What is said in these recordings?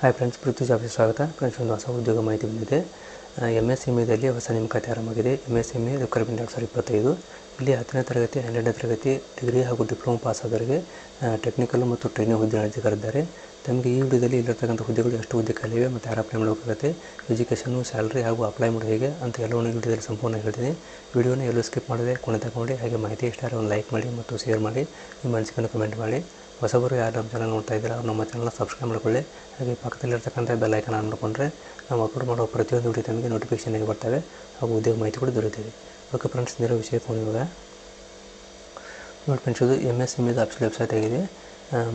Hi friends, ಪೃಥ್ವಿ ಜಾಬ್ಗೆ ಸ್ವಾಗತ. Friends, ಒಂದು ಹೊಸ ಉದ್ಯೋಗ ಮಾಹಿತಿ ಬಂದಿದೆ. MSMEದಲ್ಲಿ ಹೊಸ ನೇಮಕಾತಿ ಆರಂಭವಾಗಿದೆ. MSME requirement 2025. ಇಲ್ಲಿ 10ನೇ ತರಗತಿ, 12ನೇ ತರಗತಿ, ಡಿಗ್ರಿ ಹಾಗೂ ಡಿಪ್ಲೊಮಾ ಪಾಸ್ ಆದವರಿಗೆ ಟೆಕ್ನಿಕಲ್ ಮತ್ತು ಟ್ರೈನಿಂಗ್ ಹುದ್ದೆ ಅರ್ಜಿ ಕರೆದಿದ್ದಾರೆ. ತಮಗೆ ಈ ವಿಡಿಯೋದಲ್ಲಿ ಇಲ್ಲಿರ್ತಕ್ಕಂಥ ಹುದ್ದೆಗಳು ಎಷ್ಟು ಹುದ್ದೆ ಖಾಲಿವೆ ಮತ್ತು ಯಾರು ಅಪ್ಲೈ ಮಾಡಬೇಕಾಗುತ್ತೆ, ಎಜುಕೇಷನು, ಸ್ಯಾಲ್ರಿ ಹಾಗೂ ಅಪ್ಲೈ ಮಾಡೋದು ಹೇಗೆ ಅಂತ ಎಲ್ಲವನ್ನೂ ಈ ವಿಡಿಯೋದಲ್ಲಿ ಸಂಪೂರ್ಣ ಹೇಳ್ತೀನಿ. ವಿಡಿಯೋನ ಎಲ್ಲೂ ಸ್ಕಿಪ್ ಮಾಡದೆ ಕೊನೆ ತನಕ ನೋಡಿ. ಹಾಗೆ ಮಾಹಿತಿ ಇಷ್ಟ ಆದರೆ ಒಂದು ಲೈಕ್ ಮಾಡಿ ಮತ್ತು ಶೇರ್ ಮಾಡಿ, ನಿಮ್ಮ ಅನಿಸಿಕೆಯನ್ನು ಕಮೆಂಟ್ ಮಾಡಿ. ಹೊಸಬರು ಯಾರು ನಮ್ಮ ಚಾನಲ್ ನೋಡ್ತಾ ಇದ್ದೀರಾ ಅವ್ರು ನಮ್ಮ ಚಾನಲ್ನ ಸಬ್ಸ್ಕ್ರೈಬ್ ಮಾಡ್ಕೊಳ್ಳಿ. ಹಾಗೆ ಪಕ್ಕದಲ್ಲಿರ್ತಕ್ಕಂಥ ಬೆಲ್ ಐಕಾನ್ ಆನ್ ಮಾಡಿಕೊಂಡ್ರೆ ನಾವು ಅಪ್ಲೋಡ್ ಮಾಡೋ ಪ್ರತಿಯೊಂದು ವಿಡಿಯೋ ತಮಗೆ ನೋಟಿಫಿಕೇಷನ್ ಆಗಿ ಬರ್ತವೆ ಹಾಗೂ ಉದ್ಯೋಗ ಮಾಹಿತಿ ಕೂಡ ದೊರೆಯುತ್ತದೆ. ಓಕೆ ಫ್ರೆಂಡ್ಸ್, ನೇರ ವಿಷಯಕ್ಕೆ ಹೋಗುವಾಗ ನೋಡಿ ಫ್ರೆಂಡ್ಸ್, ಇದು MSMEದು ಅಫಿಷಿಯಲ್ ವೆಬ್ಸೈಟ್ ಆಗಿದೆ.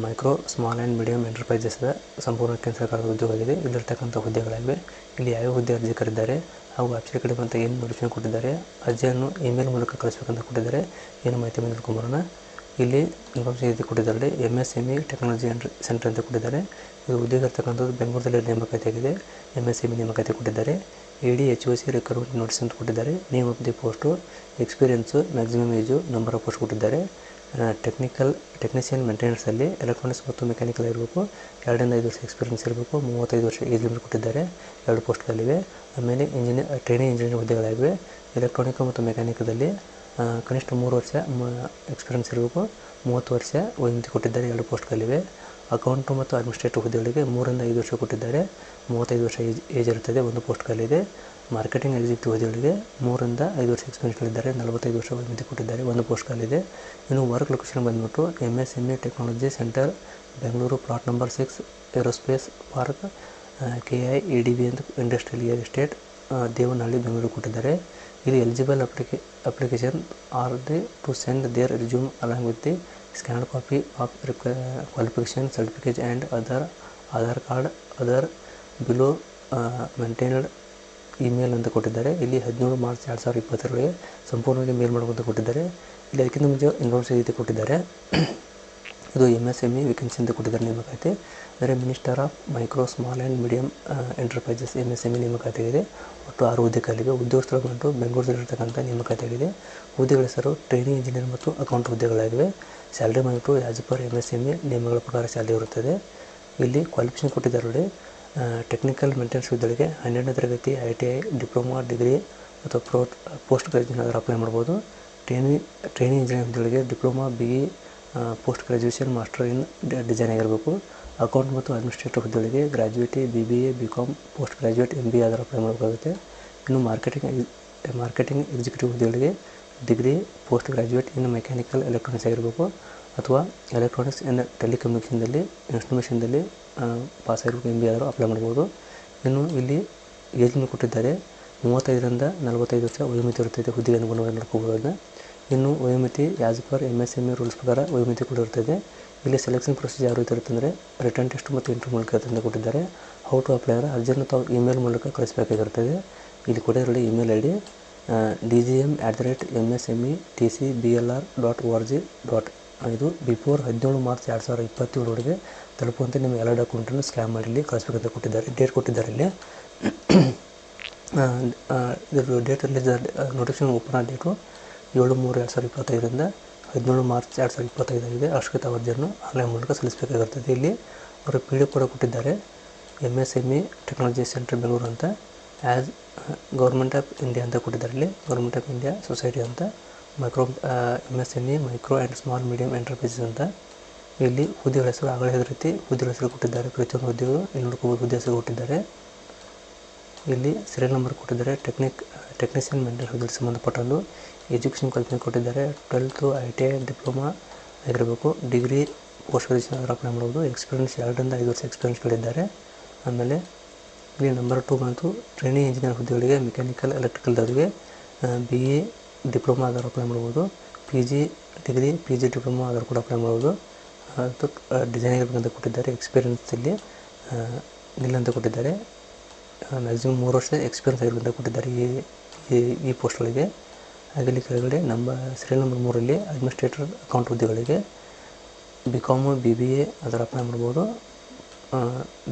ಮೈಕ್ರೋ ಸ್ಮಾಲ್ ಆ್ಯಂಡ್ ಮೀಡಿಯಮ್ ಎಂಟರ್ಪ್ರೈಸಸ್ದ ಸಂಪೂರ್ಣ ಕೇಂದ್ರ ಸರ್ಕಾರದ ಉದ್ಯೋಗ ಆಗಿದೆ. ಇಲ್ಲಿರ್ತಕ್ಕಂಥ ಹುದ್ದೆಗಳಾಗಿವೆ. ಇಲ್ಲಿ ಯಾವ ಹುದ್ದೆ ಅರ್ಜಿ ಕರೆದಿದ್ದಾರೆ ಹಾಗೂ ವೆಬ್ಸೈಟ್ ಕಡೆ ಬಂತ ಏನು ನೋಟಿಫಿಕೇಷನ್ ಕೊಟ್ಟಿದ್ದಾರೆ, ಅರ್ಜಿಯನ್ನು ಇಮೇಲ್ ಮೂಲಕ ಕಳಿಸ್ಬೇಕಂತ ಕೊಟ್ಟಿದ್ದಾರೆ. ಏನು ಮಾಹಿತಿ ಮೇಲೆ ತಿಳ್ಕೊಂಬರೋಣ. ಇಲ್ಲಿ ಇನ್ಫಾರ್ಮೇಷನ್ ಇದು ಕೊಟ್ಟಿದ್ದಾರೆ. MSME ಟೆಕ್ನಾಲಜಿ ಸೆಂಟರ್ ಅಂತ ಕೊಟ್ಟಿದ್ದಾರೆ. ಇದು ಉದ್ಯೋಗ ಇರ್ತಕ್ಕಂಥದ್ದು ಬೆಂಗಳೂರಲ್ಲಿ ನೇಮಕಾತಿ ಆಗಿದೆ. MSME ನೇಮಕಾತಿ ಕೊಟ್ಟಿದ್ದಾರೆ. ADHOC ರಿಕ್ವೈರ್ಮೆಂಟ್ ನೋಟಿಸ್ ಅಂತ ಕೊಟ್ಟಿದ್ದಾರೆ. Name of the post, experience, maximum age, number of post ಕೊಟ್ಟಿದ್ದಾರೆ. ಟೆಕ್ನಿಷಿಯನ್ ಮೇಂಟೆನೆನ್ಸಲ್ಲಿ ಎಲೆಕ್ಟ್ರಾನಿಕ್ಸ್ ಮತ್ತು ಮೆಕ್ಯಾನಿಕಲ್ ಇರಬೇಕು. 2 ರಿಂದ 5 ವರ್ಷ ಎಕ್ಸ್ಪೀರಿಯನ್ಸ್ ಇರಬೇಕು. 35 ವರ್ಷ ಏಜ್ ಲಿಮಿಟ್ ಕೊಟ್ಟಿದ್ದಾರೆ. 2 ಪೋಸ್ಟ್ಗಳಿವೆ. ಆಮೇಲೆ ಟ್ರೈನಿಂಗ್ ಇಂಜಿನಿಯರ್ ಹುದ್ದೆಗಳಾಗಿವೆ. ಎಲೆಕ್ಟ್ರಾನಿಕ್ ಮತ್ತು ಮೆಕ್ಯಾನಿಕದಲ್ಲಿ ಕನಿಷ್ಠ 3 ವರ್ಷ ಎಕ್ಸ್ಪೀರಿಯನ್ಸ್ ಇರಬೇಕು. 30 ವರ್ಷ ವಯೋಮಿತಿ ಕೊಟ್ಟಿದ್ದಾರೆ. 2 ಪೋಸ್ಟ್ಗಳಿವೆ. ಅಕೌಂಟು ಮತ್ತು ಅಡ್ಮಿನಿಸ್ಟ್ರೇಟಿವ್ ಹುದ್ದೆಗಳಿಗೆ 3 ರಿಂದ 5 ವರ್ಷ ಕೊಟ್ಟಿದ್ದಾರೆ. 35 ವರ್ಷ ಏಜ್ ಇರುತ್ತದೆ. 1 ಪೋಸ್ಟ್ಗಳಿದೆ. ಮಾರ್ಕೆಟಿಂಗ್ ಎಕ್ಸಿಕ್ಯೂಟಿವ್ ಹುದ್ದೆಗಳಿಗೆ 3 ರಿಂದ 5 ವರ್ಷ ಎಕ್ಸ್ಪೀರಿಯನ್ಸ್ಗಳಿದ್ದಾರೆ. 45 ವರ್ಷ ವಯೋಮಿತಿ ಕೊಟ್ಟಿದ್ದಾರೆ. 1 ಪೋಸ್ಟ್ಗಳಿದೆ. ಇನ್ನು ವರ್ಕ್ ಲೊಕೇಶನ್ ಬಂದುಬಿಟ್ಟು MSME technology centre Bengaluru, plot number 6, aerospace park, KIADB ಅಂತ ಇಂಡಸ್ಟ್ರಿಯಲ್ ಎಸ್ಟೇಟ್, ದೇವನಹಳ್ಳಿ, ಬೆಂಗಳೂರು ಕೊಟ್ಟಿದ್ದಾರೆ. ಇಲ್ಲಿ eligible application are to send their resume along with the scanned copy of qualification certificate and Aadhaar card other below maintained email ಅಂತ ಕೊಟ್ಟಿದ್ದಾರೆ. ಇಲ್ಲಿ 17 March 2022 ಸಂಪೂರ್ಣವಾಗಿ ಮೇಲ್ ಮಾಡೋಕ್ಕಂತ ಕೊಟ್ಟಿದ್ದಾರೆ. ಇಲ್ಲಿ ಅದಕ್ಕಿಂತ ಮುಂಚೆ ಇನ್ಫಾರ್ಮೇಷನ್ ರೀತಿ ಕೊಟ್ಟಿದ್ದಾರೆ. ಇದು MSME ವೇಕೆನ್ಸಿ ಅಂತ ಕೊಟ್ಟಿದ್ದಾರೆ ನೇಮಕಾತಿ. ಅಂದರೆ minister of micro small and medium enterprises MSME ನೇಮಕಾತಿ ಆಗಿದೆ. ಒಟ್ಟು 6 ಹುದ್ದೆ ಖಾಲಿವೆ. ಉದ್ಯೋಗಸ್ಥರು ಬಂದು ಬೆಂಗಳೂರಿನಲ್ಲಿರ್ತಕ್ಕಂಥ ನೇಮಕಾತಿ ಆಗಿದೆ. ಹುದ್ದೆಗಳ ಹೆಸರು ಟ್ರೈನಿಂಗ್ ಇಂಜಿನಿಯರ್ ಮತ್ತು ಅಕೌಂಟ್ ಹುದ್ದೆಗಳಾಗಿವೆ. ಸ್ಯಾಲ್ರಿ ಬಂದ್ಬಿಟ್ಟು ಆ್ಯಸ್ ಪರ್ MSME ನಿಯಮಗಳ ಪ್ರಕಾರ ಸ್ಯಾಲ್ರಿ ಇರುತ್ತದೆ. ಇಲ್ಲಿ ಕ್ವಾಲಿಫಿಕೇಷನ್ ಕೊಟ್ಟಿದ್ದಾರೆ. ಟೆಕ್ನಿಕಲ್ ಮೇಂಟೆನೆನ್ಸ್ ಹುದ್ದೆಗಳಿಗೆ 12ನೇ ತರಗತಿ, ITI, ಡಿಪ್ಲೊಮಾ, ಡಿಗ್ರಿ ಅಥವಾ ಪೋಸ್ಟ್ ಗ್ರ್ಯಾಜುಯೇಷನ್ ಆದರೆ ಅಪ್ಲೈ ಮಾಡ್ಬೋದು. ಟ್ರೈನಿಂಗ್ ಇಂಜಿನಿಯರ್ ಹುದ್ದೆಗಳಿಗೆ diploma, BE, post graduation, master in design ಆಗಿರಬೇಕು. ಅಕೌಂಟ್ ಮತ್ತು ಅಡ್ಮಿನಿಸ್ಟ್ರೇಟಿವ್ ಹುದ್ದೆಗಳಿಗೆ graduate, BBA, BCom, post graduate, MBA ಆದರೆ ಅಪ್ಲೈ ಮಾಡಬೇಕಾಗುತ್ತೆ. ಇನ್ನು ಮಾರ್ಕೆಟಿಂಗ್ ಎಕ್ಸಿಕ್ಯೂಟಿವ್ ಹುದ್ದೆಗಳಿಗೆ ಡಿಗ್ರಿ, ಪೋಸ್ಟ್ ಗ್ರ್ಯಾಜುಯೇಟ್ ಇನ್ ಮೆಕ್ಯಾನಿಕಲ್ ಎಲೆಕ್ಟ್ರಾನಿಕ್ಸ್ ಆಗಿರಬೇಕು ಅಥವಾ ಎಲೆಕ್ಟ್ರಾನಿಕ್ಸ್ ಇನ್ ಟೆಲಿಕಮ್ಯುನಿಕೇಷನ್ದಲ್ಲಿ ಇನ್ಸ್ಟ್ರುಮೇಷನ್ದಲ್ಲಿ ಪಾಸ್ ಆಗಿರಬೇಕು. MBA ಆದರೂ ಅಪ್ಲೈ ಮಾಡ್ಬೋದು. ಇನ್ನು ಇಲ್ಲಿ ಏಜ್ ಲಿಮಿಟ್ ಕೊಟ್ಟಿದ್ದಾರೆ. 35 ರಿಂದ 45 ವರ್ಷ ವಯೋಮಿತಿ ಇರುತ್ತದೆ. ಹುದ್ದೆಗೆ ಅನುಗುಣವಾಗಿ ನೋಡ್ಕೋಬೋದು. ಇನ್ನು ವಯೋಮಿತಿ ಆ್ಯಸ್ ಪರ್ MSME ರೂಲ್ಸ್ ಪ್ರಕಾರ ವಯೋಮಿತಿ ಕೂಡ ಇರ್ತದೆ. ಇಲ್ಲಿ ಸೆಲೆಕ್ಷನ್ ಪ್ರೊಸೀಜರ್ ಯಾವ ರೀತಿ ಇರುತ್ತೆ ಅಂದರೆ ರಿಟರ್ನ್ ಟೆಸ್ಟ್ ಮತ್ತು ಇಂಟರ್ವ್ಯೂ ಮೂಲಕ ಅಂತ ಕೊಟ್ಟಿದ್ದಾರೆ. ಹೌ ಟು ಅಪ್ಲೈ ಅಂದರೆ ಅರ್ಜಿಯನ್ನು ತಾವು ಇಮೇಲ್ ಮೂಲಕ ಕಳಿಸಬೇಕಾಗಿರ್ತದೆ. ಇಲ್ಲಿ ಕೊಟ್ಟಿರೋಲ್ಲಿ ಇಮೇಲ್ ID dgm@msmetcblr.org. ಇದು ಬಿಫೋರ್ 17 ಮಾರ್ಚ್ 2027 ತಲುಪುವಂತೆ ನಿಮ್ಮ ಎಲ್ಲ ಡಾಕ್ಯುಮೆಂಟನ್ನು ಸ್ಕ್ಯಾನ್ ಮಾಡಿ ಕಳಿಸ್ಬೇಕಂತ ಕೊಟ್ಟಿದ್ದಾರೆ. ಡೇಟ್ ಕೊಟ್ಟಿದ್ದಾರೆ. ಇಲ್ಲಿ ಇದರ ಡೇಟಲ್ಲಿ ನೋಟಿಫಿಕೇಷನ್ ಓಪನ್ ಆದ ಡೇಟು 7/3/2025 17 ಮಾರ್ಚ್ 2025 ಆಗಿದೆ. ಅಷ್ಟಕ್ಕೆ ಅರ್ಜಿಯನ್ನು ಆನ್ಲೈನ್ ಮೂಲಕ ಸಲ್ಲಿಸಬೇಕಾಗಿರ್ತದೆ. ಇಲ್ಲಿ ಅವರು PDF ಕೂಡ ಕೊಟ್ಟಿದ್ದಾರೆ. MSME ಟೆಕ್ನಾಲಜಿ ಸೆಂಟರ್ ಬೆಂಗಳೂರು ಅಂತ ಆ್ಯಸ್ ಗೌರ್ಮೆಂಟ್ ಆಫ್ ಇಂಡಿಯಾ ಅಂತ ಕೊಟ್ಟಿದ್ದಾರೆ. ಇಲ್ಲಿ ಗೌರ್ಮೆಂಟ್ ಆಫ್ ಇಂಡಿಯಾ ಸೊಸೈಟಿ ಅಂತ MSME micro and small medium enterprises ಅಂತ. ಇಲ್ಲಿ ಹುದ್ದೆಗಳ ಹೆಸರು ಆಗಲೇ ರೀತಿ ಹುದ್ದೆಗಳ ಹೆಸರು ಕೊಟ್ಟಿದ್ದಾರೆ. ಪ್ರತಿಯೊಂದು ಹುದ್ದೆಗಳು ಇಲ್ಲಿ ನೋಡ್ಕೋಬೋದು. ಹುದ್ದೆ ಹೆಸರು ಕೊಟ್ಟಿದ್ದಾರೆ. ಇಲ್ಲಿ ಸೀರಿಯಲ್ ನಂಬರ್ ಕೊಟ್ಟಿದ್ದಾರೆ. ಟೆಕ್ನಿಷಿಯನ್ ಮೇಂಟೆನೆನ್ಸ್ ಹುದ್ದೆಗೆ ಸಂಬಂಧಪಟ್ಟಂದು ಎಜುಕೇಷನ್ ಕ್ವಾಲಿಫಿಕೇಷನ್ ಕೊಟ್ಟಿದ್ದಾರೆ. 12th ITI, ಡಿಪ್ಲೊಮಾ ಆಗಿರಬೇಕು. ಡಿಗ್ರಿ, ಪೋಸ್ಟ್ ಗ್ರ್ಯಾಜುಯೇಷನ್ ಆದರೆ ಅಪ್ಲೈ ಮಾಡ್ಬೋದು. ಎಕ್ಸ್ಪೀರಿಯನ್ಸ್ 2 ರಿಂದ 5 ವರ್ಷ ಎಕ್ಸ್ಪೀರಿಯನ್ಸ್ಗಳಿದ್ದಾರೆ. ಆಮೇಲೆ ಇಲ್ಲಿ ನಂಬರ್ 2 ಬಂತು ಟ್ರೈನಿಂಗ್ ಇಂಜಿನಿಯರ್ ಹುದ್ದೆಗಳಿಗೆ ಮೆಕ್ಯಾನಿಕಲ್ ಎಲೆಕ್ಟ್ರಿಕಲ್ದವರಿಗೆ BA, ಡಿಪ್ಲೊಮಾ ಆದರೂ ಅಪ್ಲೈ ಮಾಡ್ಬೋದು. PG ಡಿಗ್ರಿ, PG ಡಿಪ್ಲೊಮಾ ಆದರೂ ಕೂಡ ಅಪ್ಲೈ ಮಾಡ್ಬೋದು. ಮತ್ತು ಡಿಸೈನ್ ಆಗಿರ್ಬೇಕಂತ ಕೊಟ್ಟಿದ್ದಾರೆ. ಎಕ್ಸ್ಪೀರಿಯನ್ಸಲ್ಲಿ ನಿಲ್ ಅಂತ ಕೊಟ್ಟಿದ್ದಾರೆ. ಮ್ಯಾಕ್ಸಿಮಮ್ 3 ವರ್ಷ ಎಕ್ಸ್ಪೀರಿಯನ್ಸ್ ಆಗಿರ್ಬೇಕಂತ ಕೊಟ್ಟಿದ್ದಾರೆ ಈ ಪೋಸ್ಟ್ಗಳಿಗೆ. ಹಾಗೆ ಇಲ್ಲಿ ಕೆಳಗಡೆ ಸೀರಿಯಲ್ ನಂಬರ್ 3ರಲ್ಲಿ ಅಡ್ಮಿನಿಸ್ಟ್ರೇಟರ್ ಅಕೌಂಟ್ ಹುದ್ದೆಗಳಿಗೆ BCom, BBA ಅದರ ಅಪ್ಲೈ ಮಾಡ್ಬೋದು.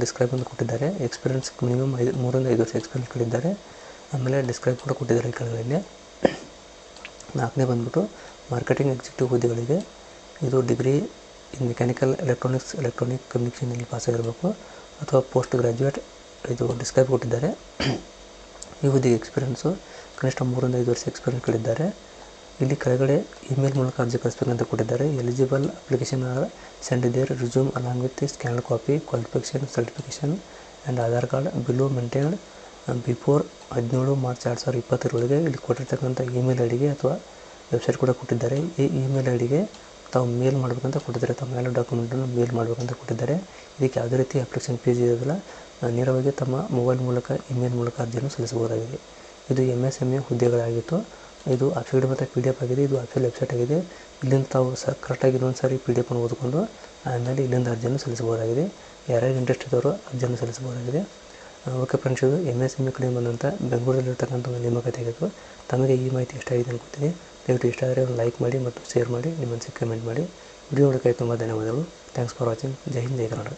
ಡಿಸ್ಕ್ರೈಬ್ ಅಂತ ಕೊಟ್ಟಿದ್ದಾರೆ. ಎಕ್ಸ್ಪೀರಿಯನ್ಸ್ ಮಿನಿಮಮ್ 3 ರಿಂದ 5 ವರ್ಷ ಎಕ್ಸ್ಪೀರಿಯನ್ಸ್ಗಳಿದ್ದಾರೆ. ಆಮೇಲೆ ಡಿಸ್ಕ್ರೈಬ್ ಕೂಡ ಕೊಟ್ಟಿದ್ದಾರೆ ಕೆಳಗಡೆ. 4ನೇ ಬಂದ್ಬಿಟ್ಟು ಮಾರ್ಕೆಟಿಂಗ್ ಎಕ್ಸಿಕ್ಯೂಟಿವ್ ಹುದ್ದೆಗಳಿಗೆ ಇದು ಡಿಗ್ರಿ ಇನ್ ಮೆಕ್ಯಾನಿಕಲ್ ಎಲೆಕ್ಟ್ರಾನಿಕ್ ಕಮ್ಯುನಿಕೇಷನಲ್ಲಿ ಪಾಸ್ ಆಗಿರಬೇಕು. ಅಥವಾ ಪೋಸ್ಟ್ ಗ್ರ್ಯಾಜುಯೇಟ್ ಇದು ಡಿಸ್ಕ್ರೈಬ್ ಕೊಟ್ಟಿದ್ದಾರೆ. ಈ ಹುದ್ದೆಗೆ ಎಕ್ಸ್ಪೀರಿಯೆನ್ಸು ಕನಿಷ್ಠ 3 ರಿಂದ 5 ವರ್ಷ ಎಕ್ಸ್ಪೀರಿಯೆನ್ಸ್ ಕೊಟ್ಟಿದ್ದಾರೆ. ಇಲ್ಲಿ ಕೆಳಗಡೆ ಇಮೇಲ್ ಮೂಲಕ ಅರ್ಜಿ ಕಳಿಸ್ಬೇಕಂತ ಕೊಟ್ಟಿದ್ದಾರೆ. Eligible application are send their resume along with scanned copy, qualification, certification and Aadhaar card below maintained before 17 March 2020 ಇಲ್ಲಿ ಕೊಟ್ಟಿರ್ತಕ್ಕಂಥ ಇಮೇಲ್ ಐ ಡಿಗೆ ಅಥವಾ ವೆಬ್ಸೈಟ್ ಕೂಡ ಕೊಟ್ಟಿದ್ದಾರೆ. ಈ ಇಮೇಲ್ ಐ ಡಿಗೆ ತಾವು ಮೇಲ್ ಮಾಡಬೇಕಂತ ಕೊಟ್ಟಿದ್ದಾರೆ. ತಮ್ಮ ಎಲ್ಲ ಡಾಕ್ಯುಮೆಂಟನ್ನು ಮೇಲ್ ಮಾಡಬೇಕಂತ ಕೊಟ್ಟಿದ್ದಾರೆ. ಇದಕ್ಕೆ ಯಾವುದೇ ರೀತಿ ಅಪ್ಲಿಕೇಶನ್ ಫೀಸ್ ಇರೋದಿಲ್ಲ. ನೇರವಾಗಿ ತಮ್ಮ ಮೊಬೈಲ್ ಮೂಲಕ ಇಮೇಲ್ ಮೂಲಕ ಅರ್ಜಿಯನ್ನು ಸಲ್ಲಿಸಬಹುದಾಗಿದೆ. ಇದು MSME ಹುದ್ದೆಗಳಾಗಿತ್ತು. ಇದು ಅಫಿಡವಿಟ್ ಮತ್ತು PDF ಆಗಿದೆ. ಇದು ಅಫಿಲ್ ವೆಬ್ಸೈಟ್ ಆಗಿದೆ. ಇಲ್ಲಿಂದ ತಾವು ಕರೆಕ್ಟಾಗಿ ಇನ್ನೊಂದು ಸಾರಿ PDF ಅನ್ನು ಓದಿಕೊಂಡು ಆಮೇಲೆ ಇಲ್ಲಿಂದ ಅರ್ಜಿಯನ್ನು ಸಲ್ಲಿಸಬಹುದಾಗಿದೆ. ಯಾರ್ಯಾರು ಇಂಟ್ರೆಸ್ಟ್ ಇದ್ದವರು ಅರ್ಜಿಯನ್ನು ಸಲ್ಲಿಸಬಹುದಾಗಿದೆ. ಓಕೆ ಫ್ರೆಂಡ್ಸ್, ಇದು MSME ಕಡೆ ಬಂದಂಥ ಬೆಂಗಳೂರಲ್ಲಿರ್ತಕ್ಕಂಥ ಒಂದು ನೇಮಕಾತಿ ಆಗಿತ್ತು. ತಮಗೆ ಈ ಮಾಹಿತಿ ಇಷ್ಟ ಆಗಿದೆ ಅನ್ಕೋತೀನಿ. ದಯವಿಟ್ಟು ಇಷ್ಟ ಆದರೆ ಒಂದು ಲೈಕ್ ಮಾಡಿ ಮತ್ತು ಶೇರ್ ಮಾಡಿ, ನಿಮ್ಮ ಅನಿಸಿಕೆ ಕಮೆಂಟ್ ಮಾಡಿ. ವಿಡಿಯೋ ನೋಡೋಕ್ಕೆ ತುಂಬ ಧನ್ಯವಾದಗಳು. Thanks for watching. Jai Hind, Jai Kannada.